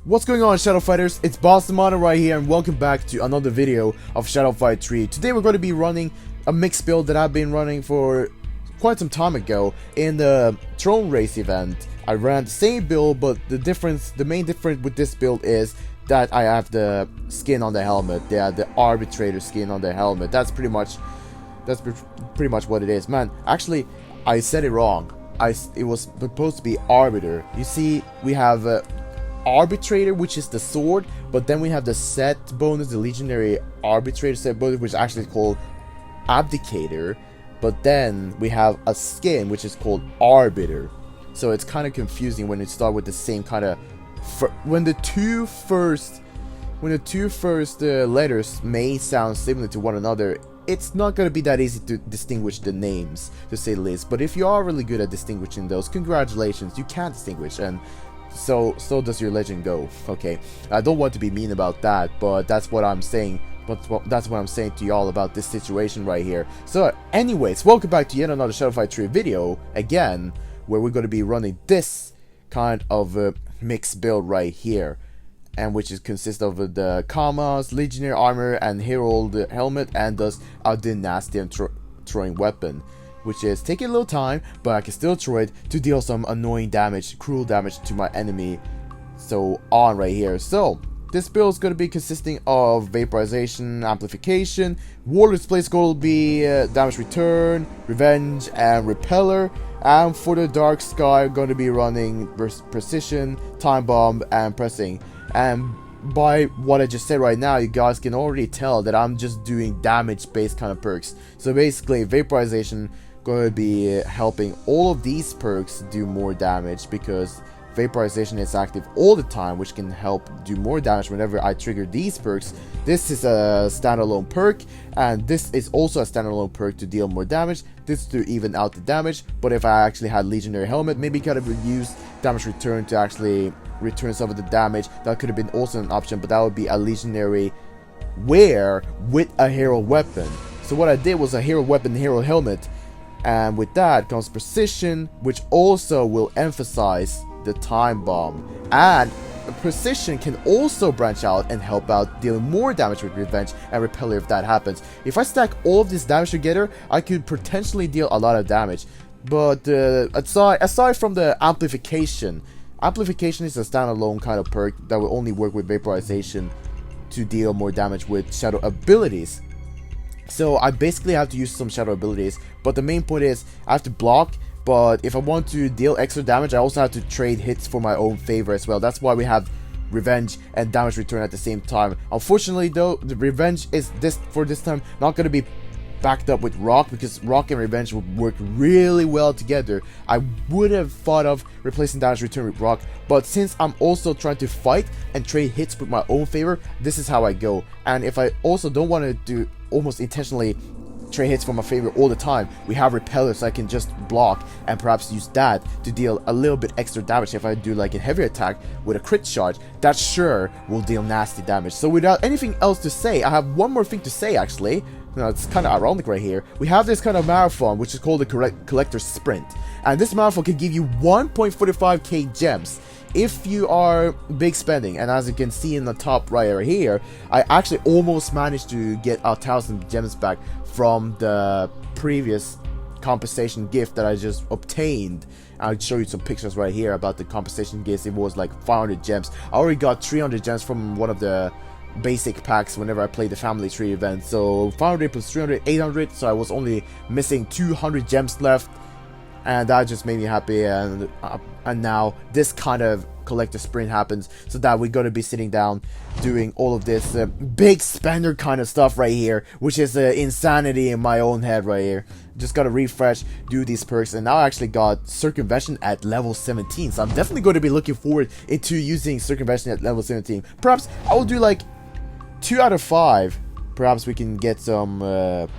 What's going on, Shadow Fighters? It's Bossamana right here, and welcome back to another video of Shadow Fight 3. Today we're going to be running a mixed build that I've been running for quite some time ago in the Throne Race event. I ran the same build, but the main difference with this build is that I have the skin on the helmet. Yeah, the Arbitrator skin on the helmet. That's pretty much what it is. Man, actually, I said it wrong. It was supposed to be Arbiter. You see, we have Arbitrator, which is the sword, but then we have the set bonus, the Legionary Arbitrator set bonus, which is actually called Abdicator, but then we have a skin which is called Arbiter. So it's kind of confusing when you start with the same kind of when the two first letters may sound similar to one another. It's not going to be that easy to distinguish the names, to say the least. But if you are really good at distinguishing those, congratulations, you can distinguish, and so does your legend go. Okay, I don't want to be mean about that, but that's what I'm saying. That's what I'm saying to y'all about this situation right here. So anyways, welcome back to yet another Shadow Fight 3 video, again, where we're going to be running this kind of mixed build right here, and which consists of the Kamas, Legionary Armor, and Herald Helmet, and thus a Dynastian throwing weapon, which is taking a little time, but I can still throw it to deal some annoying damage, cruel damage to my enemy. So on right here. So this build is going to be consisting of Vaporization, Amplification. Warlord's place goal will be Damage Return, Revenge, and Repeller. And for the Dark Sky, I'm going to be running Precision, Time Bomb, and Pressing. And by what I just said right now, you guys can already tell that I'm just doing damage-based kind of perks. So basically, Vaporization going to be helping all of these perks do more damage, because Vaporization is active all the time, which can help do more damage whenever I trigger these perks. This is a standalone perk, and this is also a standalone perk to deal more damage. This to even out the damage, but if I actually had Legionary Helmet, maybe could have used Damage Return to actually return some of the damage. That could have been also an option, but that would be a Legionary wear with a hero weapon. So what I did was a hero weapon, hero helmet, and with that comes Precision, which also will emphasize the Time Bomb. And Precision can also branch out and help out dealing more damage with Revenge and Repeller if that happens. If I stack all of this damage together, I could potentially deal a lot of damage. But aside from the Amplification is a standalone kind of perk that will only work with Vaporization to deal more damage with Shadow abilities. So I basically have to use some Shadow abilities, but the main point is I have to block, but if I want to deal extra damage, I also have to trade hits for my own favor as well. That's why we have Revenge and Damage Return at the same time. Unfortunately though, the Revenge is this time not going to be backed up with Rock, because Rock and Revenge would work really well together. I would have thought of replacing Damage Return with Rock, but since I'm also trying to fight and trade hits with my own favor, this is how I go. And if I also don't want to do almost intentionally trade hits for my favor all the time, we have Repeller, so I can just block and perhaps use that to deal a little bit extra damage. If I do like a heavy attack with a crit charge, that sure will deal nasty damage. So without anything else to say, I have one more thing to say actually. Now, it's kind of ironic right here. We have this kind of marathon, which is called the Collector Sprint. And this marathon can give you 1.45k gems if you are big spending. And as you can see in the top right here, I actually almost managed to get 1,000 gems back from the previous compensation gift that I just obtained. I'll show you some pictures right here about the compensation gifts. It was like 500 gems. I already got 300 gems from one of the basic packs whenever I played the family tree event. So 500 plus 300, 800, so I was only missing 200 gems left, and that just made me happy. And now this kind of collector sprint happens, so that we're going to be sitting down doing all of this big spender kind of stuff right here, which is insanity in my own head right here. Just gotta refresh, do these perks, and now I actually got Circumvention at level 17, so I'm definitely going to be looking forward into using Circumvention at level 17. Perhaps I will do like 2 out of 5. Perhaps we can get some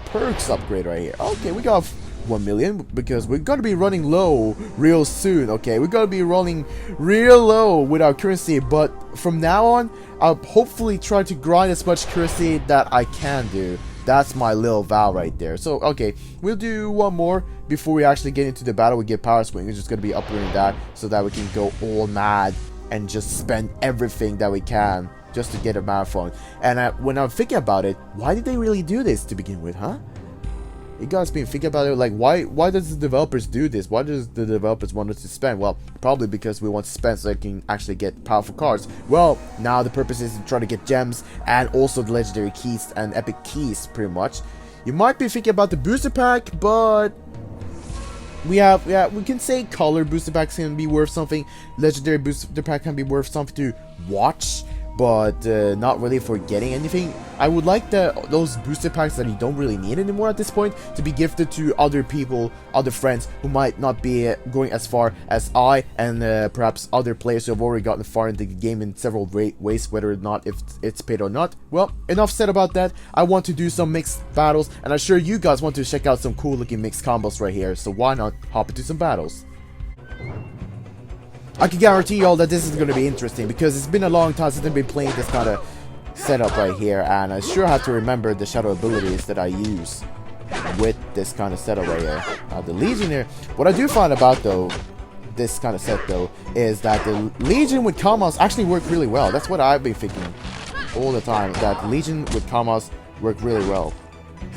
perks upgrade right here. Okay, we got 1 million, because we're gonna be running low real soon. Okay, we're gonna be running real low with our currency, but from now on I'll hopefully try to grind as much currency that I can do. That's my little vow right there. So okay, we'll do one more before we actually get into the battle. We get Power Swing. We're just gonna be upgrading that so that we can go all mad and just spend everything that we can just to get a marathon. And when I'm thinking about it, why did they really do this to begin with, huh? You guys been thinking about it, like, why does the developers do this? Why does the developers want us to spend? Well, probably because we want to spend so they can actually get powerful cards. Well, now the purpose is to try to get gems and also the legendary keys and epic keys, pretty much. You might be thinking about the booster pack, but we can say color booster packs can be worth something. Legendary booster pack can be worth something to watch, but not really for getting anything. I would like those booster packs that you don't really need anymore at this point to be gifted to other people, other friends who might not be going as far as I and perhaps other players who have already gotten far into the game in several ways, whether or not if it's paid or not. Well, enough said about that. I want to do some mixed battles, and I'm sure you guys want to check out some cool looking mixed combos right here, so why not hop into some battles? I can guarantee y'all that this is going to be interesting, because it's been a long time since I've been playing this kind of setup right here, and I sure have to remember the shadow abilities that I use with this kind of setup right here. The Legionnaire, what I do find about though, this kind of set though, is that the Legion with combos actually work really well. That's what I've been thinking all the time, that the Legion with combos work really well.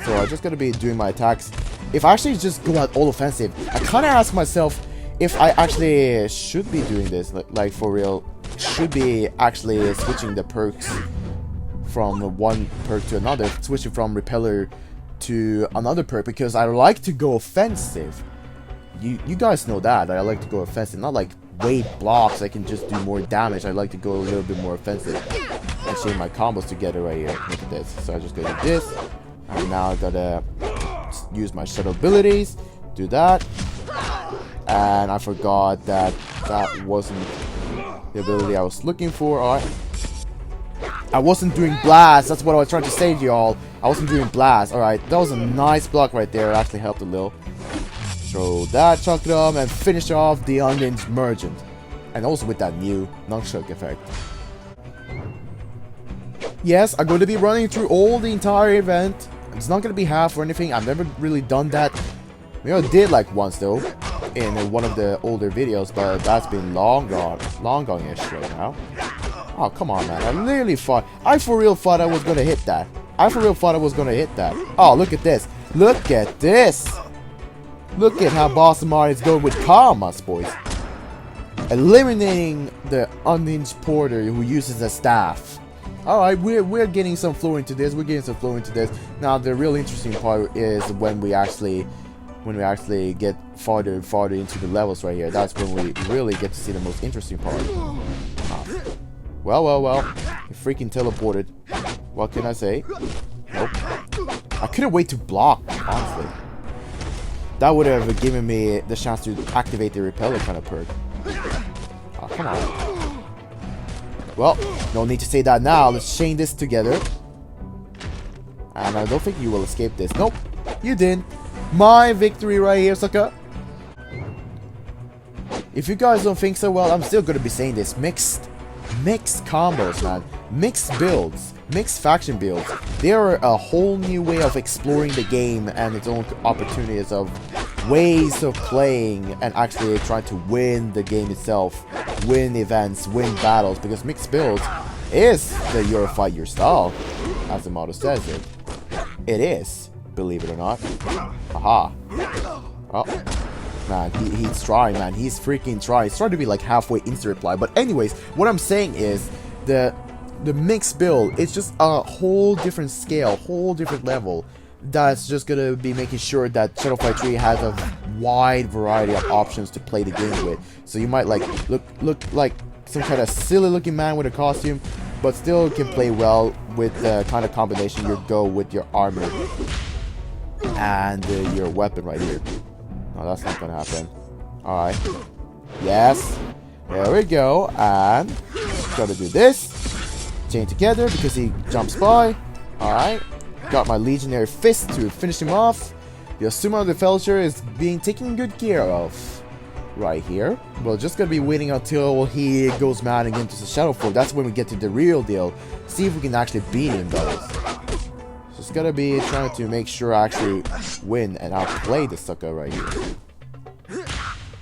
So I'm just going to be doing my attacks. If I actually just go out all offensive, I kind of ask myself if I actually should be doing this, like for real, should be actually switching the perks from one perk to another, switching from Repeller to another perk, because I like to go offensive. You guys know that I like to go offensive, not like wait blocks, I can just do more damage. I like to go a little bit more offensive and chain my combos together right here. Look at this. So I just gotta do this, and now I gotta use my shadow abilities, do that. And I forgot that that wasn't the ability I was looking for. Alright. I wasn't doing blast. That's what I was trying to say to y'all. I wasn't doing blast. Alright. That was a nice block right there. It actually helped a little. Throw that Chakram and finish off the Unhinged Merchant. And also with that new Nunchuck effect. Yes, I'm going to be running through all the entire event. It's not going to be half or anything. I've never really done that. Maybe I did like once though, in one of the older videos, but that's been long gone-ish right now. Oh, come on, man. I for real thought I was gonna hit that. Oh, look at this. Look at this. Look at how Boston Martin is going with Karmas, boys. Eliminating the Unhinged Porter who uses a staff. Alright, we're getting some flow into this. Now, the real interesting part is when we actually get farther and farther into the levels right here. That's when we really get to see the most interesting part. Well, he freaking teleported. What can I say? Nope. I couldn't wait to block, honestly. That would have given me the chance to activate the Repeller kind of perk. Oh, come on. Well, no need to say that now. Let's chain this together. And I don't think you will escape this. Nope, you didn't. My victory right here, sucker. If you guys don't think so, well, I'm still gonna be saying this. Mixed combos, man. Mixed builds. Mixed faction builds. They are a whole new way of exploring the game and its own opportunities of ways of playing and actually trying to win the game itself. Win events, win battles. Because mixed builds is the Euro Fight Your Style, as the motto says it. It is. Believe it or not. Aha. Oh. Man, he's trying, man. He's freaking trying. He's trying to be like halfway instant reply. But anyways, what I'm saying is the mixed build, it's just a whole different scale, whole different level. That's just gonna be making sure that Shadow Fight 3 has a wide variety of options to play the game with. So you might like look like some kind of silly looking man with a costume, but still can play well with the kind of combination you go with your armor and your weapon right here. No, that's not gonna happen. Alright. Yes. There we go. And gotta do this. Chain together because he jumps by. Alright. Got my Legionary Fist to finish him off. The Asuma of the Felcher is being taken good care of. Right here. We're just gonna be waiting until he goes mad and gets into the Shadow Form. That's when we get to the real deal. See if we can actually beat him, though. Just gotta be trying to make sure I actually win and outplay the sucker right here.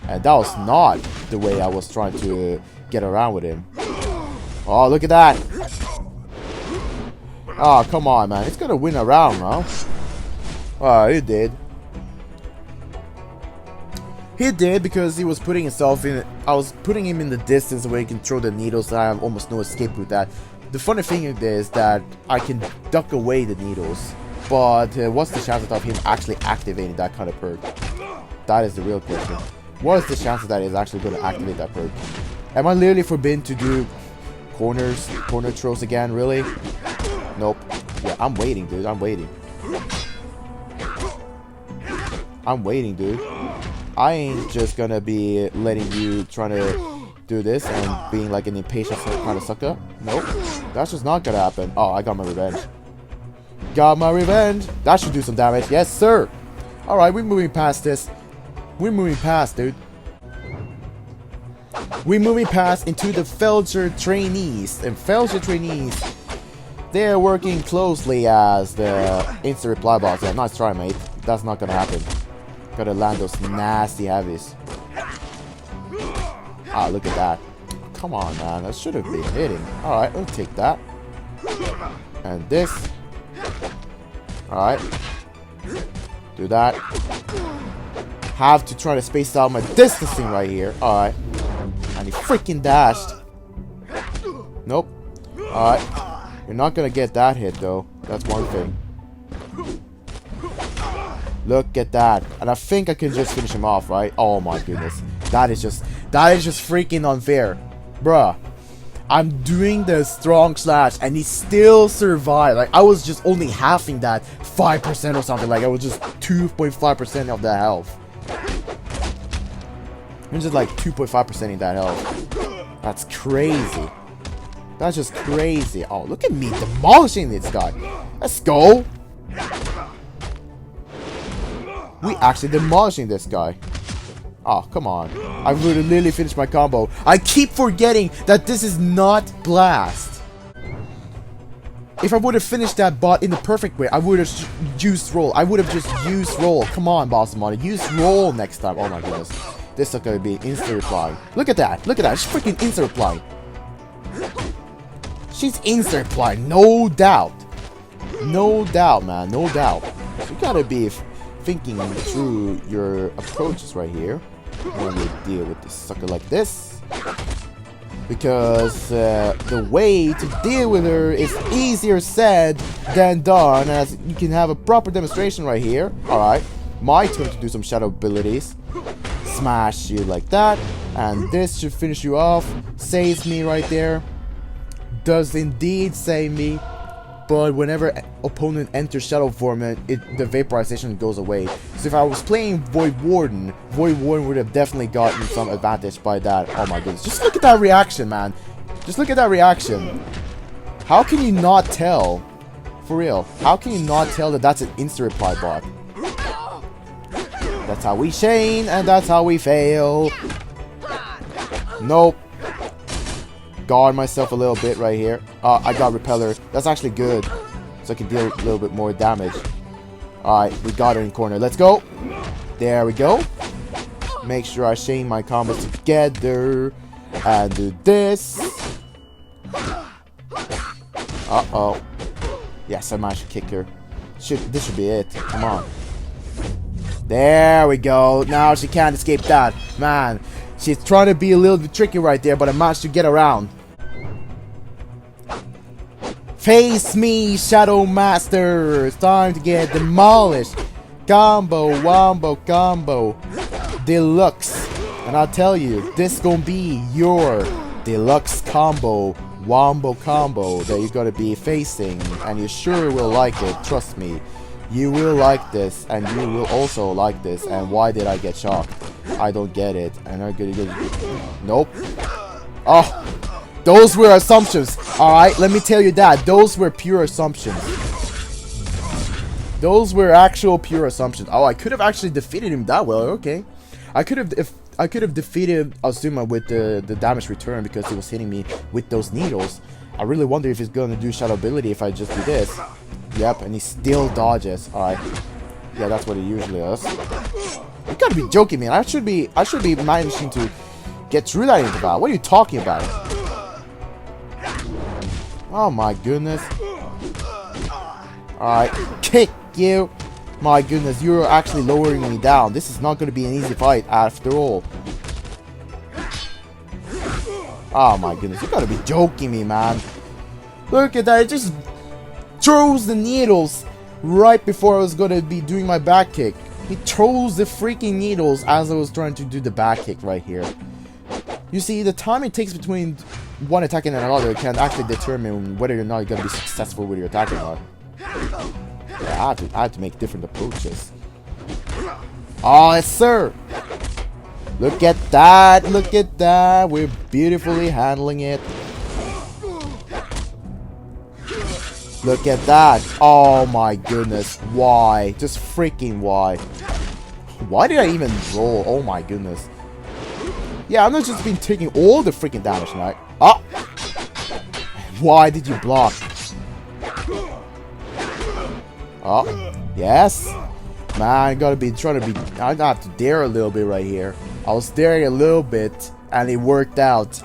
And that was not the way I was trying to get around with him. Oh, look at that. Oh, come on, man. It's gonna win a round now. Oh, he did. He did because he was putting himself in. I was putting him in the distance where he can throw the needles. So I have almost no escape with that. The funny thing is that I can duck away the needles. But what's the chances of him actually activating that kind of perk? That is the real question. What is the chances that he's actually going to activate that perk? Am I literally forbidden to do corner throws again? Really? Nope. Yeah, I'm waiting, dude. I'm waiting. I'm waiting, dude. I ain't just gonna be letting you trying to do this and being like an impatient kind of sucker. Nope. That's just not gonna happen. Oh, I got my revenge. Got my revenge. That should do some damage. Yes, sir. Alright, we're moving past this. We're moving past, dude. We're moving past into the Felger trainees. And Felger trainees, they're working closely as the instant reply box. Yeah, nice try, mate. That's not gonna happen. Gotta land those nasty heavies. Ah, look at that. Come on, man. That should have been hitting. Alright, I'll take that. And this. Alright. Do that. Have to try to space out my distancing right here. Alright. And he freaking dashed. Nope. Alright. You're not gonna get that hit, though. That's one thing. Look at that. And I think I can just finish him off, right? Oh my goodness. That is just freaking unfair. Bruh. I'm doing the strong slash and he still survived. Like, I was just only halving that 5% or something. Like, I was just 2.5% of that health. I'm just like 2.5% in that health. That's crazy. That's just crazy. Oh, look at me demolishing this guy. Let's go. We actually demolishing this guy. Oh, come on. I would have literally finished my combo. I keep forgetting that this is not Blast. If I would have finished that bot in the perfect way, I would have used roll. I would have just used roll. Come on, Bossmon. Use roll next time. Oh my goodness. This is going to be instant reply. Look at that. Look at that. She's freaking instant reply. She's instant reply. No doubt. No doubt, man. No doubt. You gotta be thinking through your approaches right here when you deal with this sucker like this, because the way to deal with her is easier said than done, as you can have a proper demonstration right here. Alright, my turn to do some shadow abilities. Smash you like that, and this should finish you off. Saves me right there. Does indeed save me. But whenever opponent enters Shadow form, the vaporization goes away. So if I was playing Void Warden would have definitely gotten some advantage by that. Oh my goodness. Just look at that reaction, man. Just look at that reaction. How can you not tell? For real. How can you not tell that that's an instant reply bot? That's how we chain, and that's how we fail. Nope. Guard myself a little bit right here. I got Repeller. That's actually good. So I can deal a little bit more damage. Alright, we got her in corner. Let's go. There we go. Make sure I chain my combos together. And do this. Uh-oh. Yes, I managed to kick her. This should be it. Come on. There we go. Now she can't escape that. Man, she's trying to be a little bit tricky right there, but I managed to get around. Face me, Shadow Master. It's time to get demolished. Combo, wombo, combo. Deluxe. And I'll tell you, this is gonna be your deluxe combo, wombo combo that you're gonna be facing. And you sure will like it, trust me. You will like this, and you will also like this. And why did I get shocked? I don't get it. And I'm gonna get... Nope. Oh, those were assumptions. Alright, let me tell you that. Those were pure assumptions. Those were actual pure assumptions. Oh, I could have actually defeated him that well. Okay. I could have defeated Azuma with the damage return because he was hitting me with those needles. I really wonder if he's going to do shadow ability if I just do this. Yep, and he still dodges. Alright. Yeah, that's what he usually does. You gotta be joking, man. I should be managing to get through that interval. What are you talking about? Oh my goodness. Alright, kick you. My goodness, you're actually lowering me down. This is not going to be an easy fight after all. Oh my goodness, you gotta be joking me, man. Look at that, it just throws the needles right before I was gonna be doing my back kick. He throws the freaking needles as I was trying to do the back kick right here. You see, the time it takes between one attack and another can actually determine whether or not you're gonna be successful with your attack or not. Yeah, I have to make different approaches. Oh, yes, sir! Look at that! Look at that! We're beautifully handling it. Look at that! Oh my goodness! Why? Just freaking why? Why did I even roll? Oh my goodness! Yeah, I'm not just been taking all the freaking damage tonight. Ah! Why did you block? Oh, yes. Man, I gotta be trying to be. I have to dare a little bit right here. I was daring a little bit, and it worked out.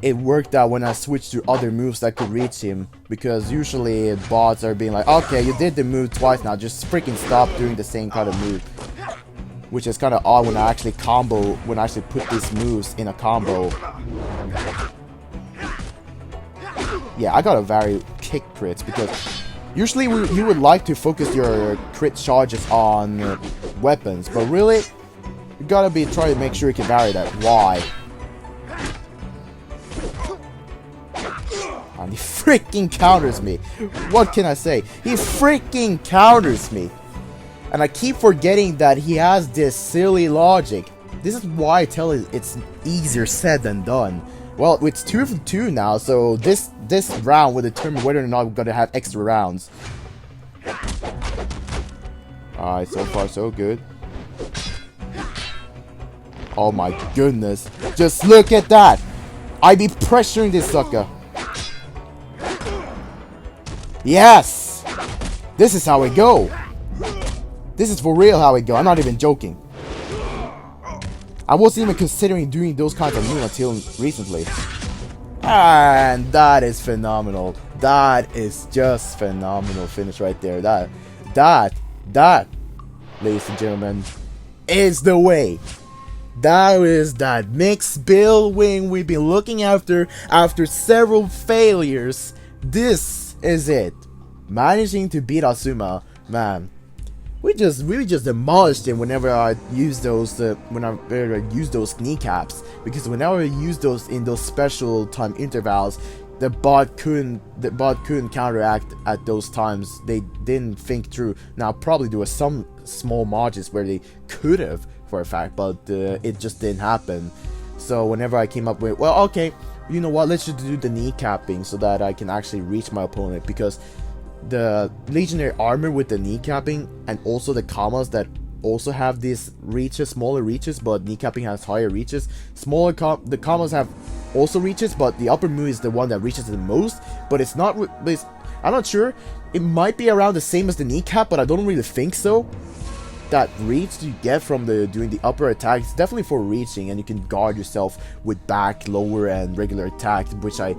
It worked out when I switched to other moves that could reach him. Because usually bots are being like, okay, you did the move twice now, just freaking stop doing the same kind of move. Which is kind of odd when I actually put these moves in a combo. Yeah, I gotta vary kick crits because usually you would like to focus your crit charges on weapons, but really, you gotta be trying to make sure you can vary that. Why? And he freaking counters me. What can I say? He freaking counters me. And I keep forgetting that he has this silly logic. This is why I tell you it's easier said than done. Well, it's 2 for 2 now, so this round will determine whether or not we're gonna have extra rounds. Alright, so far so good. Oh my goodness. Just look at that! I be pressuring this sucker. Yes! This is how we go. This is for real how we go. I'm not even joking. I wasn't even considering doing those kinds of moves until recently. And that is phenomenal. That is just phenomenal finish right there. That, ladies and gentlemen, is the way. That is that mixed build wing we've been looking after several failures. This is it. Managing to beat Asuma, man. We just demolished him whenever I use those those kneecaps, because whenever I use those in those special time intervals, the bot couldn't counteract at those times. They didn't think through. Now probably there were some small margins where they could have for a fact, but it just didn't happen. So whenever I came up with, well, okay, you know what, let's just do the kneecapping so that I can actually reach my opponent, because the Legionary armor with the kneecapping and also the Kamas that also have these reaches, smaller reaches, but kneecapping has higher reaches. The Kamas have also reaches, but the upper move is the one that reaches the most. But it's not. I'm not sure. It might be around the same as the kneecap, but I don't really think so. That reach you get from doing the upper attack is definitely for reaching, and you can guard yourself with back, lower, and regular attack, which I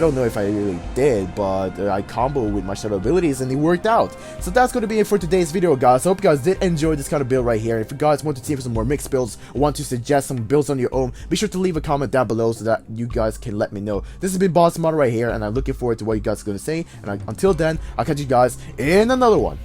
don't know if I really did, but I comboed with my shadow abilities and it worked out. So that's going to be it for today's video, guys. I hope you guys did enjoy this kind of build right here. If you guys want to see some more mixed builds, or want to suggest some builds on your own, be sure to leave a comment down below so that you guys can let me know. This has been Boss Model right here, and I'm looking forward to what you guys are going to say. And until then, I'll catch you guys in another one.